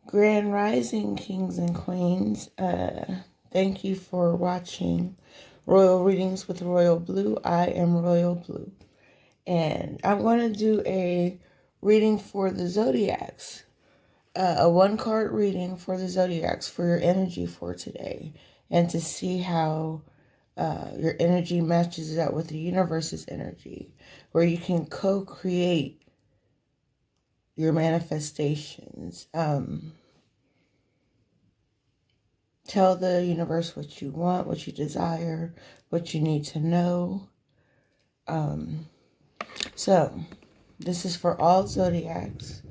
Grand Rising, kings and queens. Thank you for watching Royal Readings with Royal Blue. I am Royal Blue. And I'm going to do a reading for the Zodiacs. A one-card reading for the Zodiacs for your energy for today. And to see how your energy matches up with the universe's energy. Where you can co-create your manifestations. Tell the universe what you want, what you desire, what you need to know. So, this is for all Zodiacs.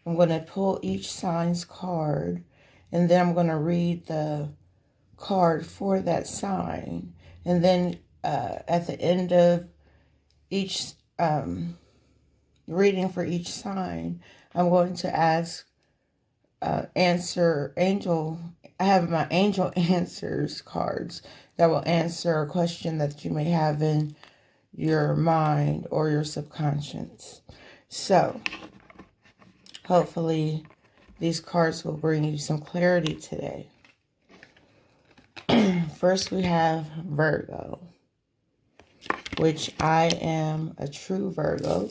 I'm going to pull each sign's card, and then I'm going to read the card for that sign. And then at the end of each reading for each sign, I'm going to ask, I have my angel answers cards that will answer a question that you may have in your mind or your subconscious. So, hopefully these cards will bring you some clarity today. First we have Virgo, which I am a true Virgo.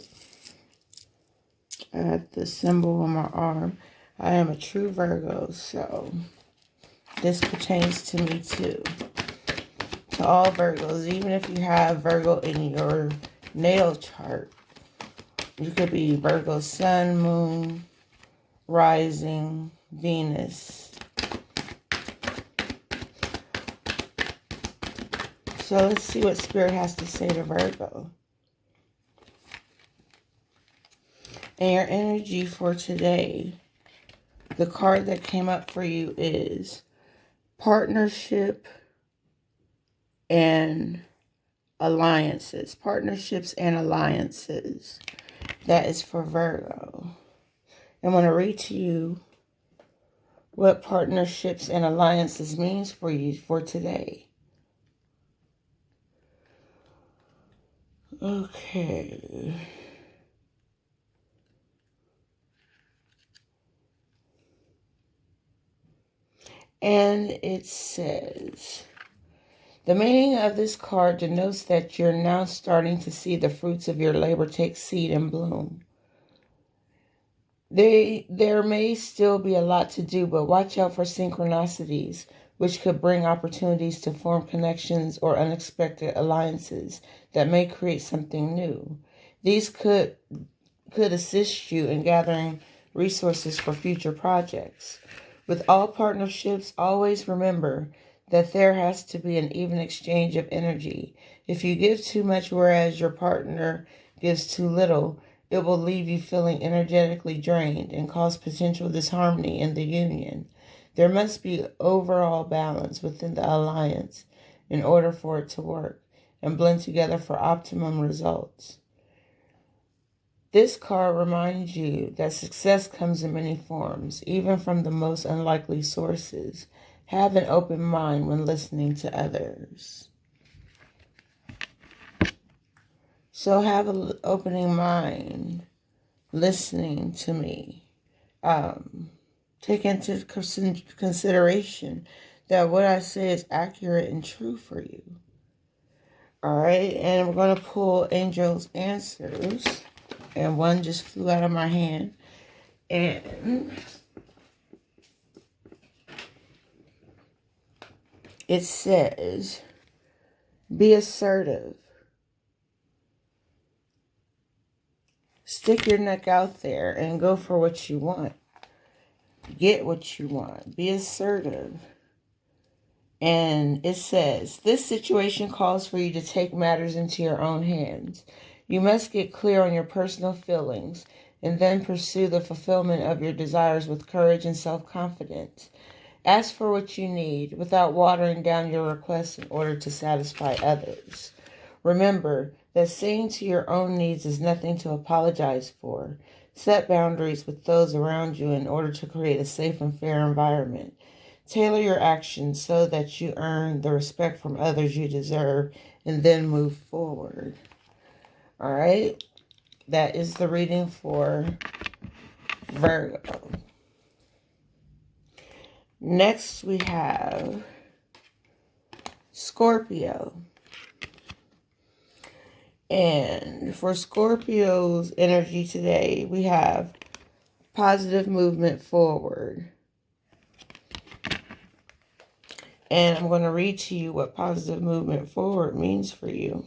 I have the symbol on my arm. I am a true Virgo, so this pertains to me too. To all Virgos, even if you have Virgo in your natal chart, you could be Virgo Sun, Moon, Rising, Venus. So let's see what Spirit has to say to Virgo. And your energy for today, the card that came up for you is partnership and alliances. Partnerships and alliances. That is for Virgo. I'm going to read to you what partnerships and alliances means for you for today. Okay. And it says, the meaning of this card denotes that you're now starting to see the fruits of your labor take seed and bloom. There may still be a lot to do, but watch out for synchronicities, which could bring opportunities to form connections or unexpected alliances that may create something new. These could assist you in gathering resources for future projects. With all partnerships, always remember that there has to be an even exchange of energy. If you give too much whereas your partner gives too little, it will leave you feeling energetically drained and cause potential disharmony in the union. There must be overall balance within the alliance in order for it to work and blend together for optimum results. This card reminds you that success comes in many forms, even from the most unlikely sources. Have an open mind when listening to others. So have an opening mind listening to me. Take into consideration that what I say is accurate and true for you. All right, and I'm going to pull Angel's Answers. And one just flew out of my hand. And it says, be assertive. Stick your neck out there and go for what you want. Get what you want. Be assertive. And it says, this situation calls for you to take matters into your own hands. You must get clear on your personal feelings and then pursue the fulfillment of your desires with courage and self-confidence. Ask for what you need without watering down your requests in order to satisfy others. Remember that seeing to your own needs is nothing to apologize for. Set boundaries with those around you in order to create a safe and fair environment. Tailor your actions so that you earn the respect from others you deserve and then move forward. All right, that is the reading for Virgo. Next, we have Scorpio. And for Scorpio's energy today, we have positive movement forward. And I'm going to read to you what positive movement forward means for you.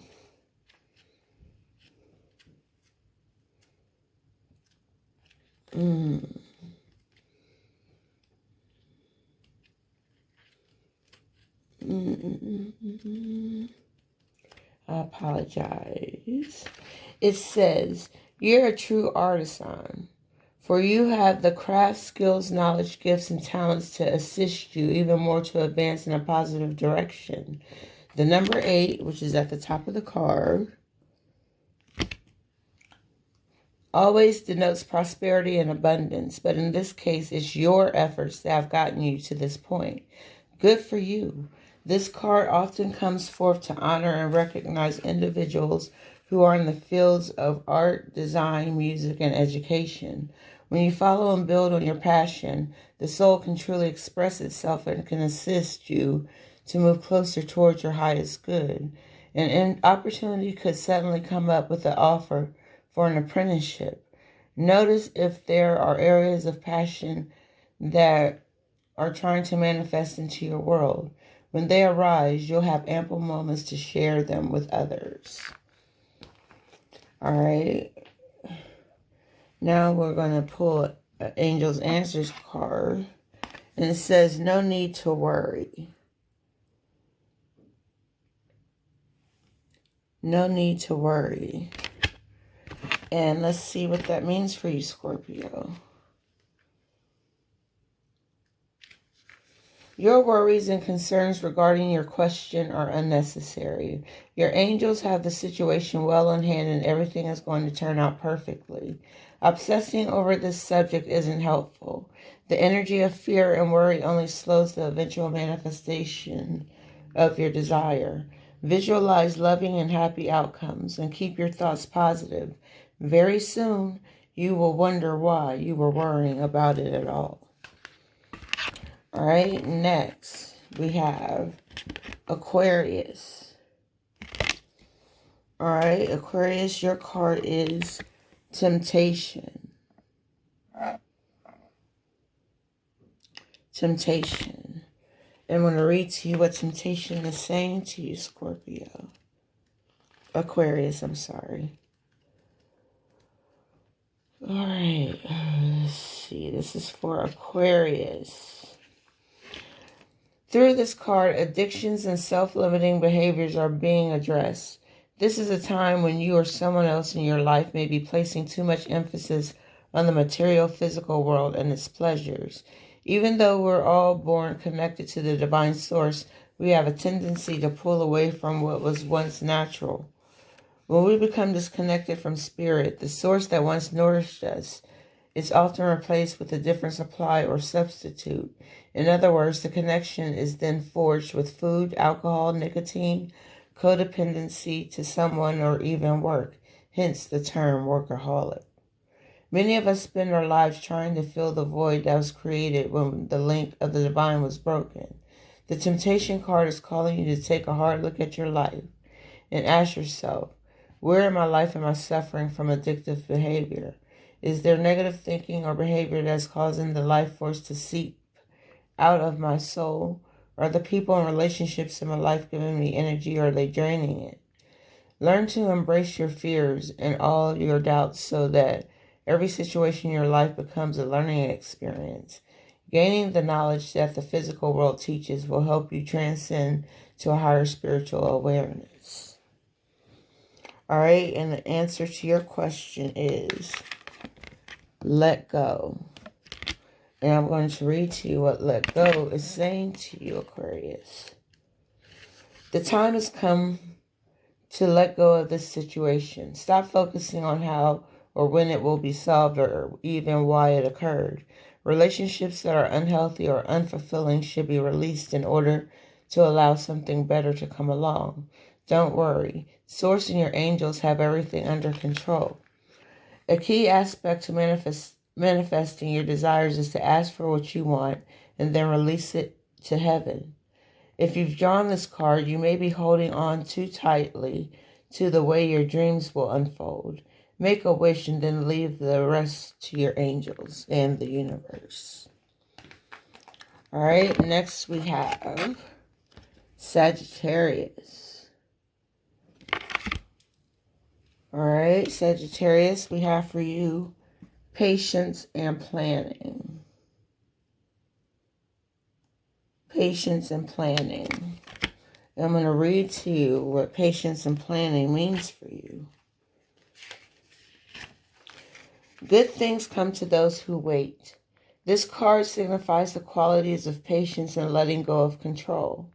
I apologize. It says, you're a true artisan, for you have the craft, skills, knowledge, gifts, and talents to assist you even more to advance in a positive direction. The number 8, which is at the top of the card, always denotes prosperity and abundance, but in this case, it's your efforts that have gotten you to this point. Good for you. This card often comes forth to honor and recognize individuals who are in the fields of art, design, music, and education. When you follow and build on your passion, the soul can truly express itself and can assist you to move closer towards your highest good. An opportunity could suddenly come up with an offer for an apprenticeship. Notice if there are areas of passion that are trying to manifest into your world. When they arise, you'll have ample moments to share them with others. All right. Now we're going to pull an Angel's Answers card. And it says, no need to worry. No need to worry. And let's see what that means for you, Scorpio. Your worries and concerns regarding your question are unnecessary. Your angels have the situation well in hand and everything is going to turn out perfectly. Obsessing over this subject isn't helpful. The energy of fear and worry only slows the eventual manifestation of your desire. Visualize loving and happy outcomes and keep your thoughts positive. Very soon, you will wonder why you were worrying about it at all. All right, next we have Aquarius. All right, Aquarius, your card is Temptation. Temptation. I'm going to read to you what temptation is saying to you, Scorpio. Aquarius, I'm sorry. All right, let's see. This is for Aquarius. Through this card, addictions and self-limiting behaviors are being addressed. This is a time when you or someone else in your life may be placing too much emphasis on the material physical world and its pleasures. Even though we're all born connected to the divine source, we have a tendency to pull away from what was once natural. When we become disconnected from spirit, the source that once nourished us, it's often replaced with a different supply or substitute. In other words, the connection is then forged with food, alcohol, nicotine, codependency to someone, or even work, hence the term workaholic. Many of us spend our lives trying to fill the void that was created when the link of the divine was broken. The temptation card is calling you to take a hard look at your life and ask yourself, where in my life am I suffering from addictive behavior? Is there negative thinking or behavior that's causing the life force to seep out of my soul? Are the people and relationships in my life giving me energy, or are they draining it? Learn to embrace your fears and all your doubts so that every situation in your life becomes a learning experience. Gaining the knowledge that the physical world teaches will help you transcend to a higher spiritual awareness. All right, and the answer to your question is let go. And I'm going to read to you what let go is saying to you, Aquarius. The time has come to let go of this situation. Stop focusing on how or when it will be solved, or even why it occurred. Relationships that are unhealthy or unfulfilling should be released in order to allow something better to come along. Don't worry. Source and your angels have everything under control. A key aspect to manifesting your desires is to ask for what you want and then release it to heaven. If you've drawn this card, you may be holding on too tightly to the way your dreams will unfold. Make a wish and then leave the rest to your angels and the universe. All right, next we have Sagittarius. All right, Sagittarius, we have for you patience and planning. Patience and planning. I'm going to read to you what patience and planning means for you. Good things come to those who wait. This card signifies the qualities of patience and letting go of control.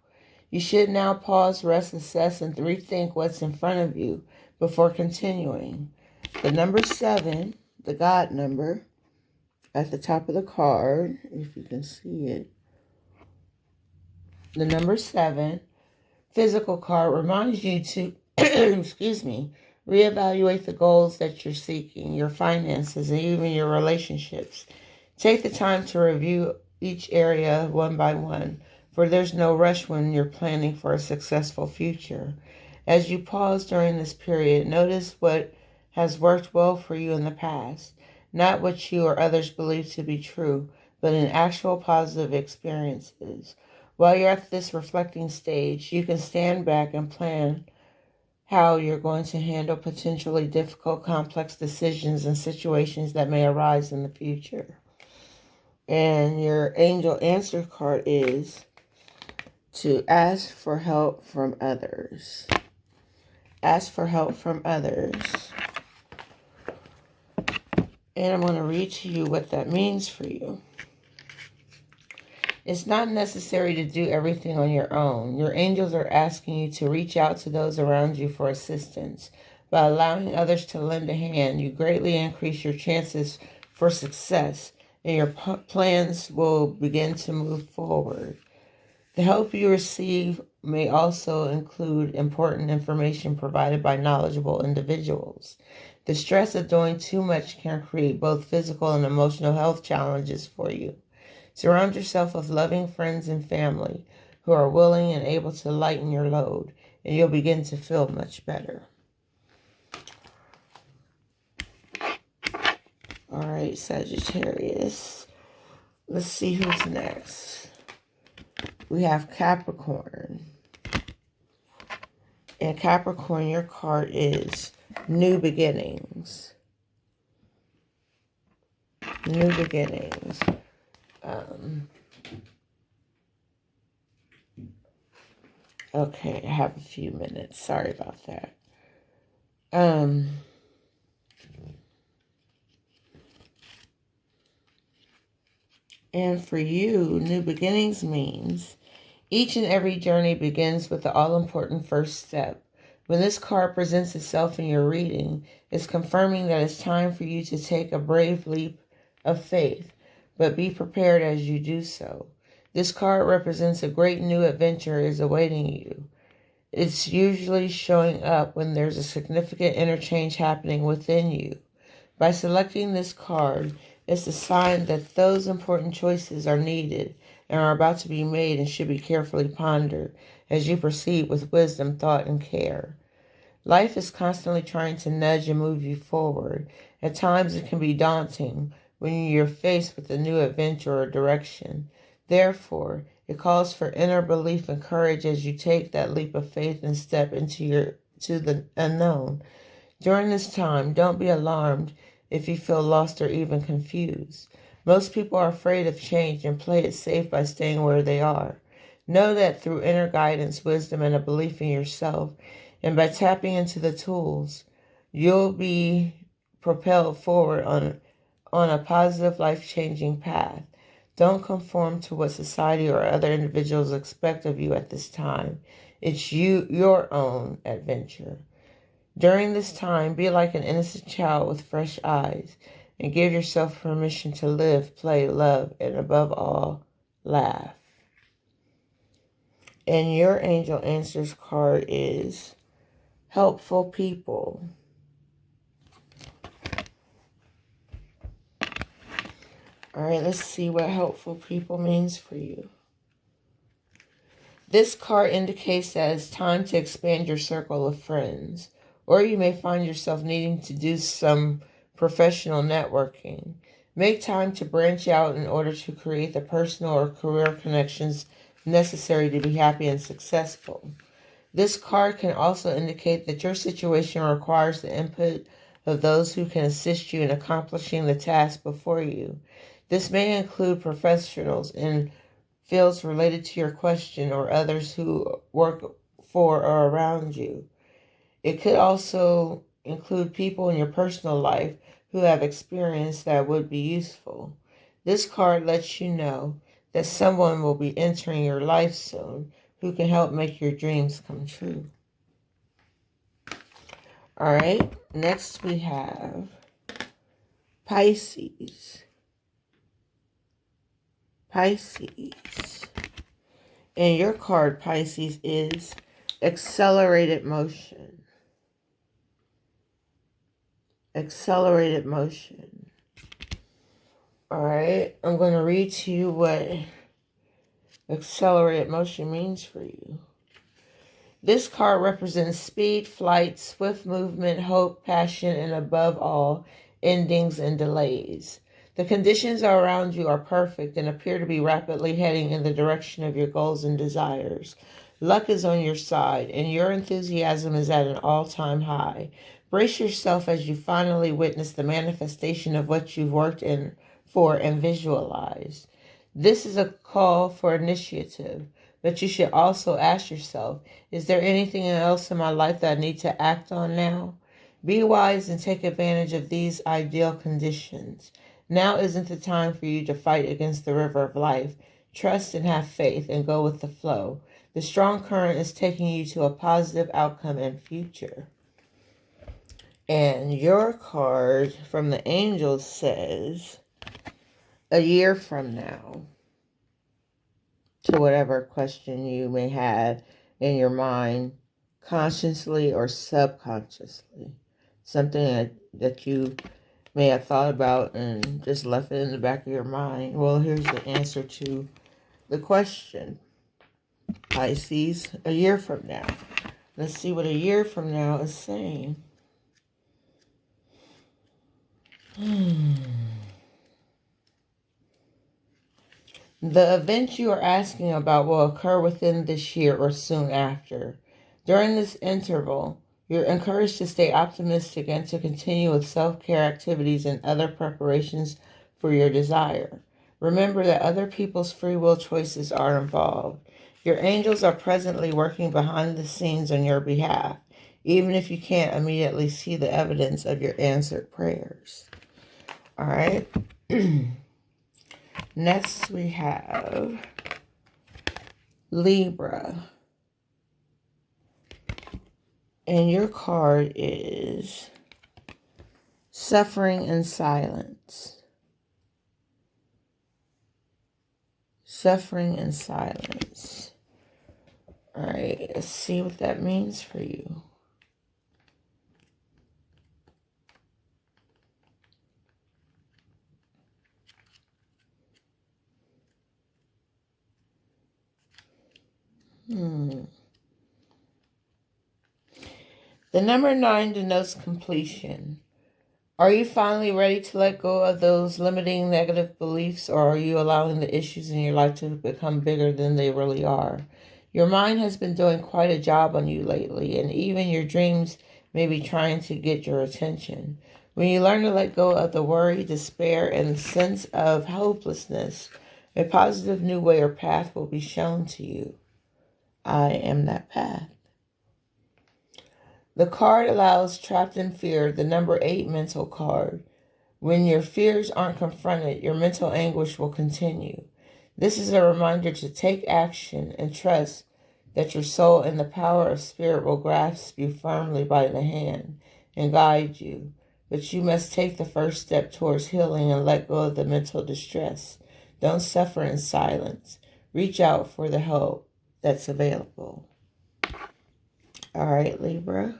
You should now pause, rest, assess, and rethink what's in front of you before continuing. The number 7, the God number, at the top of the card, if you can see it. The number 7, physical card, reminds you to, excuse me, reevaluate the goals that you're seeking, your finances, and even your relationships. Take the time to review each area one by one, for there's no rush when you're planning for a successful future. As you pause during this period, notice what has worked well for you in the past, not what you or others believe to be true, but in actual positive experiences. While you're at this reflecting stage, you can stand back and plan how you're going to handle potentially difficult, complex decisions and situations that may arise in the future. And your angel answer card is to ask for help from others. Ask for help from others. And I'm going to read to you what that means for you. It's not necessary to do everything on your own. Your angels are asking you to reach out to those around you for assistance. By allowing others to lend a hand, you greatly increase your chances for success, and your plans will begin to move forward. The help you receive may also include important information provided by knowledgeable individuals. The stress of doing too much can create both physical and emotional health challenges for you. Surround yourself with loving friends and family who are willing and able to lighten your load, and you'll begin to feel much better. All right, Sagittarius. Let's see who's next. We have Capricorn. And Capricorn, your card is New Beginnings. New Beginnings. Okay, I have a few minutes. Sorry about that. And for you, new beginnings means each and every journey begins with the all-important first step. When this card presents itself in your reading, it's confirming that it's time for you to take a brave leap of faith, but be prepared as you do so. This card represents a great new adventure is awaiting you. It's usually showing up when there's a significant interchange happening within you. By selecting this card, it's a sign that those important choices are needed and are about to be made and should be carefully pondered as you proceed with wisdom, thought, and care. Life is constantly trying to nudge and move you forward. At times it can be daunting when you're faced with a new adventure or direction. Therefore, it calls for inner belief and courage as you take that leap of faith and step into the unknown. During this time, don't be alarmed if you feel lost or even confused. Most people are afraid of change and play it safe by staying where they are. Know that through inner guidance, wisdom, and a belief in yourself, and by tapping into the tools, you'll be propelled forward on a positive, life-changing path. Don't conform to what society or other individuals expect of you at this time. It's your own adventure. During this time, be like an innocent child with fresh eyes and give yourself permission to live, play, love, and above all, laugh. And your angel answers card is Helpful People. All right, let's see what helpful people means for you. This card indicates that it's time to expand your circle of friends, or you may find yourself needing to do some professional networking. Make time to branch out in order to create the personal or career connections necessary to be happy and successful. This card can also indicate that your situation requires the input of those who can assist you in accomplishing the task before you. This may include professionals in fields related to your question or others who work for or around you. It could also include people in your personal life who have experience that would be useful. This card lets you know that someone will be entering your life soon who can help make your dreams come true. All right, next we have Pisces. Pisces. And your card, Pisces, is accelerated motion. Accelerated motion. All right, I'm going to read to you what accelerated motion means for you. This card represents speed, flight, swift movement, hope, passion, and above all, endings and delays. The conditions around you are perfect and appear to be rapidly heading in the direction of your goals and desires. Luck is on your side, and your enthusiasm is at an all-time high. Brace yourself as you finally witness the manifestation of what you've worked for and visualized. This is a call for initiative, but you should also ask yourself, is there anything else in my life that I need to act on now? Be wise and take advantage of these ideal conditions. Now isn't the time for you to fight against the river of life. Trust and have faith and go with the flow. The strong current is taking you to a positive outcome and future. And your card from the angels says, a year from now, to whatever question you may have in your mind, consciously or subconsciously. Something that you may have thought about and just left it in the back of your mind. Well, here's the answer to the question. Pisces, a year from now. Let's see what a year from now is saying. The event you are asking about will occur within this year or soon after. During this interval, you're encouraged to stay optimistic and to continue with self-care activities and other preparations for your desire. Remember that other people's free will choices are involved. Your angels are presently working behind the scenes on your behalf, even if you can't immediately see the evidence of your answered prayers. All right. Next we have Libra. And your card is Suffering in Silence. Suffering in Silence. All right, let's see what that means for you. The number 9 denotes completion. Are you finally ready to let go of those limiting negative beliefs, or are you allowing the issues in your life to become bigger than they really are? Your mind has been doing quite a job on you lately, and even your dreams may be trying to get your attention. When you learn to let go of the worry, despair, and sense of hopelessness, a positive new way or path will be shown to you. I am that path. The card allows Trapped in Fear, the number 8 mental card. When your fears aren't confronted, your mental anguish will continue. This is a reminder to take action and trust that your soul and the power of spirit will grasp you firmly by the hand and guide you. But you must take the first step towards healing and let go of the mental distress. Don't suffer in silence. Reach out for the help that's available. All right, Libra.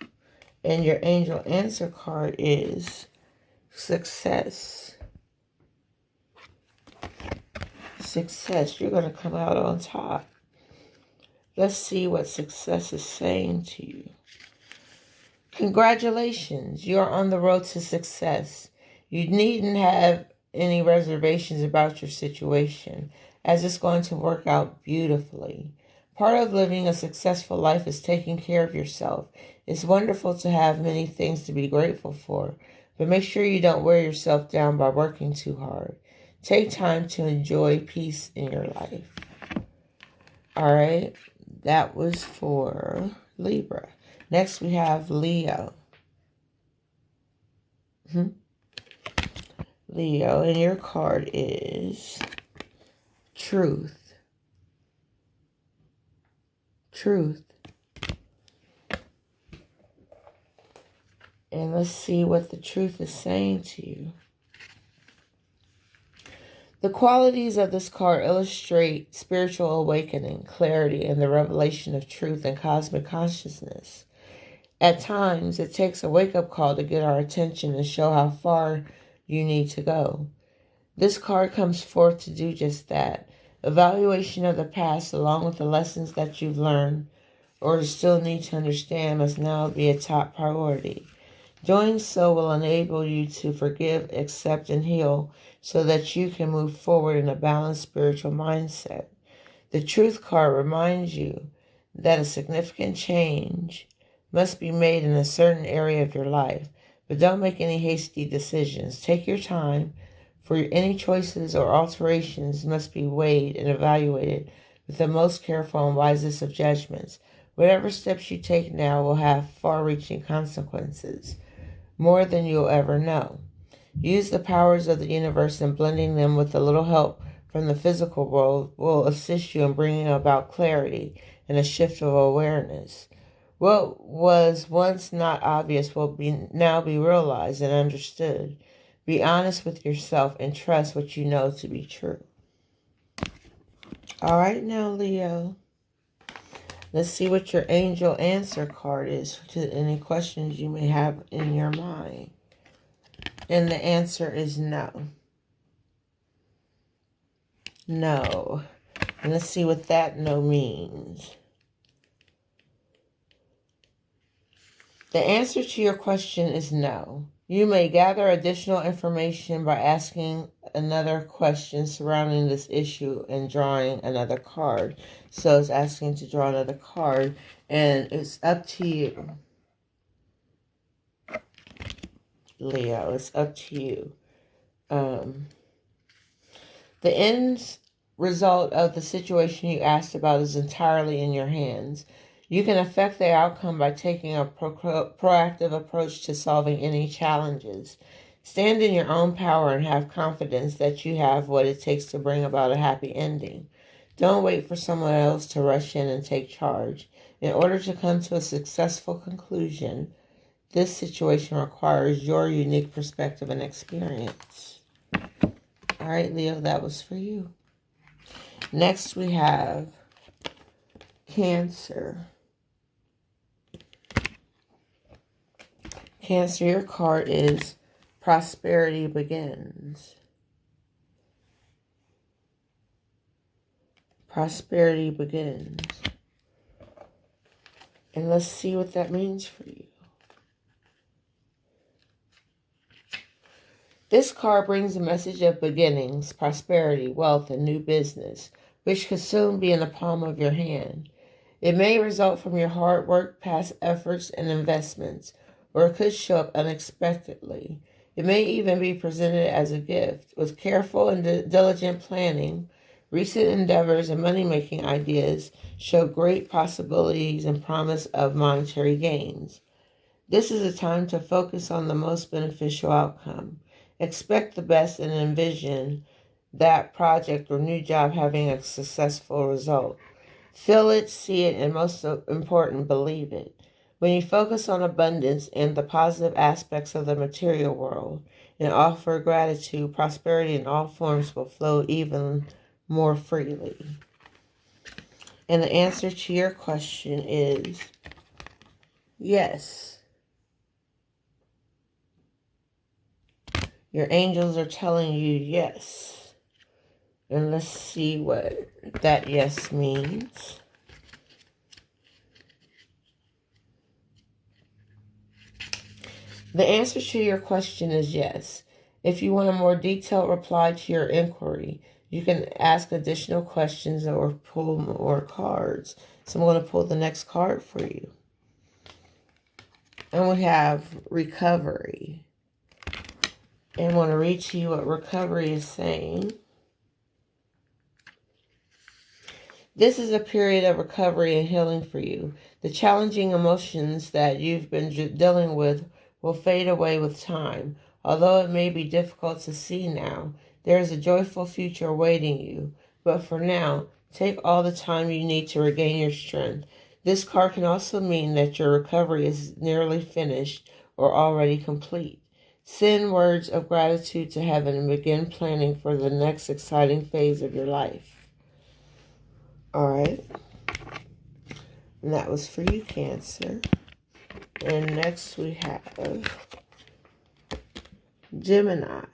And your angel answer card is Success. Success. You're going to come out on top. Let's see what success is saying to you. Congratulations. You're on the road to success. You needn't have any reservations about your situation, as it's going to work out beautifully. Part of living a successful life is taking care of yourself. It's wonderful to have many things to be grateful for, but make sure you don't wear yourself down by working too hard. Take time to enjoy peace in your life. All right, that was for Libra. Next, we have Leo. Leo, and your card is Truth. Truth. And let's see what the truth is saying to you. The qualities of this card illustrate spiritual awakening, clarity, and the revelation of truth and cosmic consciousness. At times, it takes a wake-up call to get our attention and show how far you need to go. This card comes forth to do just that. Evaluation of the past, along with the lessons that you've learned or still need to understand, must now be a top priority. Doing so will enable you to forgive, accept, and heal so that you can move forward in a balanced spiritual mindset. The Truth card reminds you that a significant change must be made in a certain area of your life, but don't make any hasty decisions. Take your time, for any choices or alterations must be weighed and evaluated with the most careful and wisest of judgments. Whatever steps you take now will have far-reaching consequences, more than you'll ever know. Use the powers of the universe, and blending them with a little help from the physical world will assist you in bringing about clarity and a shift of awareness. What was once not obvious will now be realized and understood. Be honest with yourself and trust what you know to be true. All right, now, Leo. Let's see what your angel answer card is to any questions you may have in your mind. And the answer is no. No. And let's see what that no means. The answer to your question is no. You may gather additional information by asking another question surrounding this issue and drawing another card. So it's asking to draw another card, and it's up to you. Leo, it's up to you. The end result of the situation you asked about is entirely in your hands. You can affect the outcome by taking a proactive approach to solving any challenges. Stand in your own power and have confidence that you have what it takes to bring about a happy ending. Don't wait for someone else to rush in and take charge. In order to come to a successful conclusion, this situation requires your unique perspective and experience. All right, Leo, that was for you. Next, we have Cancer. Cancer, your card is Prosperity Begins. Prosperity begins. And let's see what that means for you. This card brings a message of beginnings, prosperity, wealth, and new business, which could soon be in the palm of your hand. It may result from your hard work, past efforts, and investments, or it could show up unexpectedly. It may even be presented as a gift. With careful and diligent planning, recent endeavors and money-making ideas show great possibilities and promise of monetary gains. This is a time to focus on the most beneficial outcome. Expect the best and envision that project or new job having a successful result. Feel it, see it, and most important, believe it. When you focus on abundance and the positive aspects of the material world and offer gratitude, prosperity in all forms will flow even more freely. And the answer to your question is yes. Your angels are telling you yes. And let's see what that yes means. The answer to your question is yes. If you want a more detailed reply to your inquiry, you can ask additional questions or pull more cards. So I'm going to pull the next card for you. And we have recovery. And I want to read to you what recovery is saying. This is a period of recovery and healing for you. The challenging emotions that you've been dealing with will fade away with time. Although it may be difficult to see now, there is a joyful future awaiting you. But for now, take all the time you need to regain your strength. This card can also mean that your recovery is nearly finished or already complete. Send words of gratitude to heaven and begin planning for the next exciting phase of your life. All right. And that was for you, Cancer. And next we have Gemini.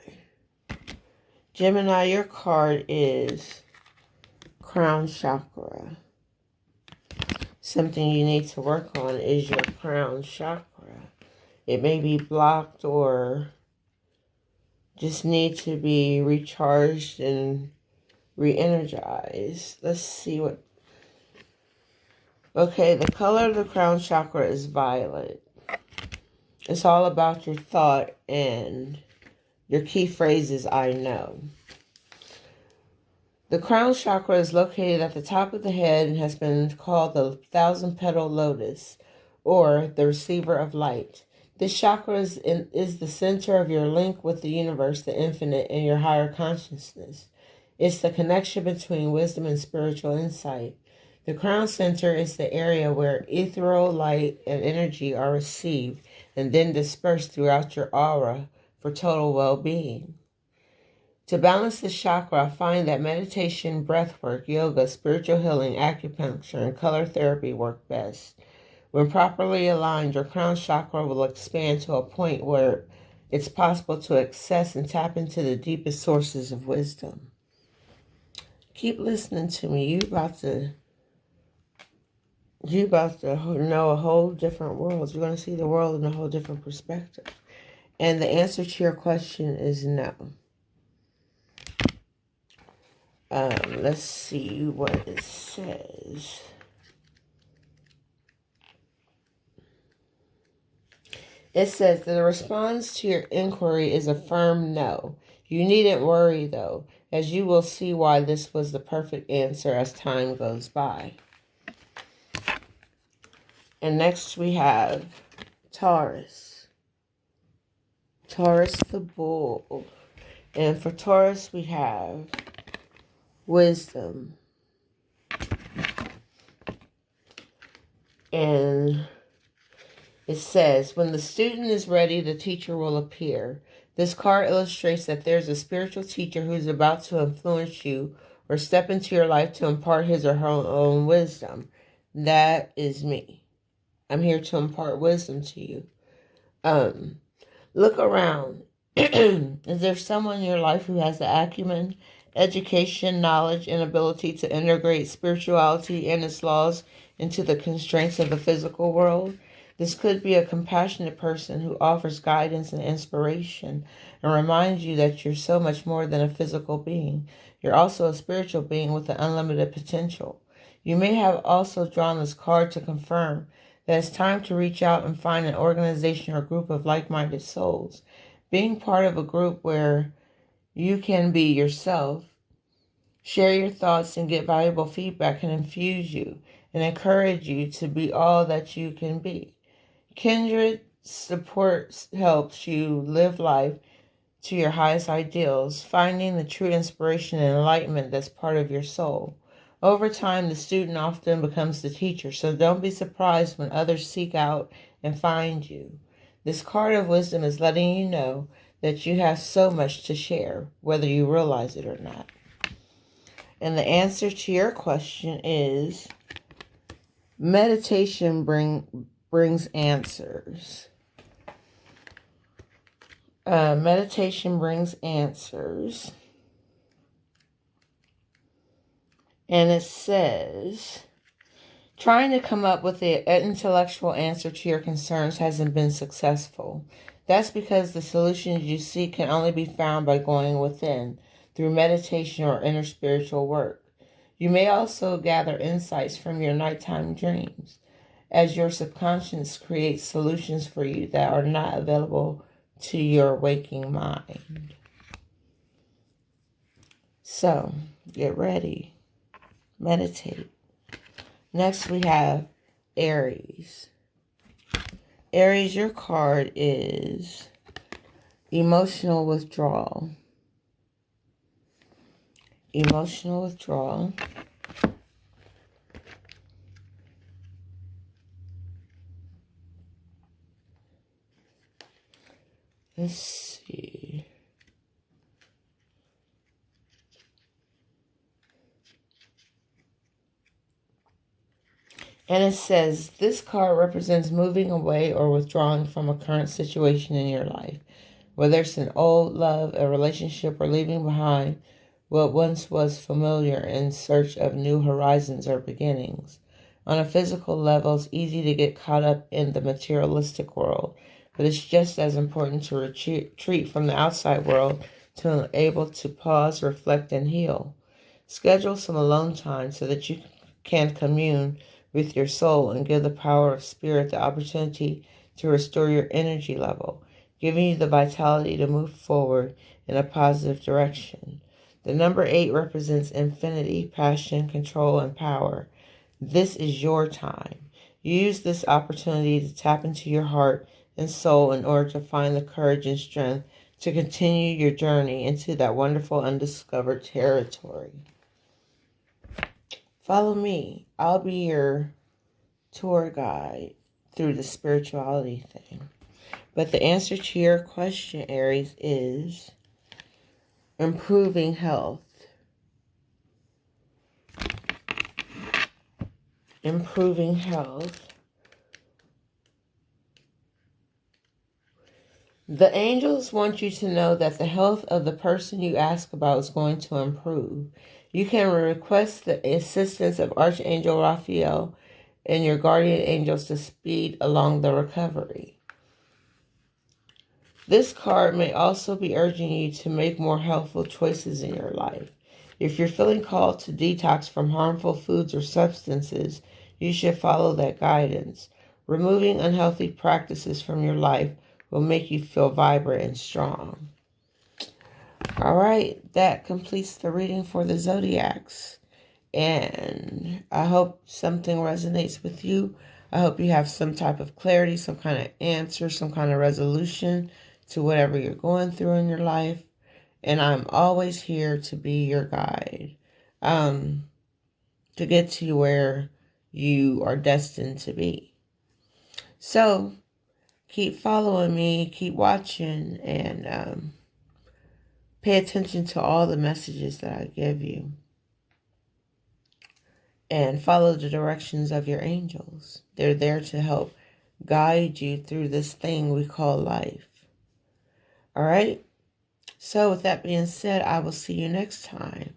Gemini, your card is Crown Chakra. Something you need to work on is your crown chakra. It may be blocked or just need to be recharged and re-energized. Let's see what... Okay, the color of the crown chakra is violet. It's all about your thought and your key phrase is I know. The crown chakra is located at the top of the head and has been called the 1,000-petal lotus, or the receiver of light. This chakra is the center of your link with the universe, the infinite, and your higher consciousness. It's the connection between wisdom and spiritual insight. The crown center is the area where ethereal light and energy are received and then dispersed throughout your aura for total well-being. To balance this chakra, I find that meditation, breathwork, yoga, spiritual healing, acupuncture, and color therapy work best. When properly aligned, your crown chakra will expand to a point where it's possible to access and tap into the deepest sources of wisdom. Keep listening to me. You about to know a whole different world. You're going to see the world in a whole different perspective. And the answer to your question is no. Let's see what it says. It says that the response to your inquiry is a firm no. You needn't worry, though, as you will see why this was the perfect answer as time goes by. And next we have Taurus. Taurus the bull. And for Taurus we have wisdom. And it says, when the student is ready, the teacher will appear. This card illustrates that there's a spiritual teacher who's about to influence you or step into your life to impart his or her own wisdom. That is me. I'm here to impart wisdom to you. Look around. Is there someone in your life who has the acumen, education, knowledge, and ability to integrate spirituality and its laws into the constraints of the physical world? This could be a compassionate person who offers guidance and inspiration and reminds you that you're so much more than a physical being. You're also a spiritual being with an unlimited potential. You may have also drawn this card to confirm that it's time to reach out and find an organization or group of like-minded souls. Being part of a group where you can be yourself, share your thoughts, and get valuable feedback can infuse you and encourage you to be all that you can be. Kindred support helps you live life to your highest ideals, finding the true inspiration and enlightenment that's part of your soul. Over time, the student often becomes the teacher, so don't be surprised when others seek out and find you. This card of wisdom is letting you know that you have so much to share, whether you realize it or not. And the answer to your question is meditation brings answers. Meditation brings answers. And it says, trying to come up with an intellectual answer to your concerns hasn't been successful. That's because the solutions you seek can only be found by going within, through meditation or inner spiritual work. You may also gather insights from your nighttime dreams, as your subconscious creates solutions for you that are not available to your waking mind. So, get ready. Meditate. Next we have Aries. Aries, your card is emotional withdrawal. Emotional withdrawal. Let's see. And it says, this card represents moving away or withdrawing from a current situation in your life, whether it's an old love, a relationship, or leaving behind what once was familiar in search of new horizons or beginnings. On a physical level, it's easy to get caught up in the materialistic world, but it's just as important to retreat from the outside world to be able to pause, reflect, and heal. Schedule some alone time so that you can commune with your soul and give the power of spirit the opportunity to restore your energy level, giving you the vitality to move forward in a positive direction. The number 8 represents infinity, passion, control, and power. This is your time. Use this opportunity to tap into your heart and soul in order to find the courage and strength to continue your journey into that wonderful undiscovered territory. Follow me. I'll be your tour guide through the spirituality thing. But the answer to your question, Aries, is improving health. Improving health. The angels want you to know that the health of the person you ask about is going to improve. You can request the assistance of Archangel Raphael and your guardian angels to speed along the recovery. This card may also be urging you to make more healthful choices in your life. If you're feeling called to detox from harmful foods or substances, you should follow that guidance. Removing unhealthy practices from your life will make you feel vibrant and strong. All right, that completes the reading for the Zodiacs. And I hope something resonates with you. I hope you have some type of clarity, some kind of answer, some kind of resolution to whatever you're going through in your life. And I'm always here to be your guide, to get to where you are destined to be. So keep following me, keep watching, and pay attention to all the messages that I give you. And follow the directions of your angels. They're there to help guide you through this thing we call life. All right? So with that being said, I will see you next time.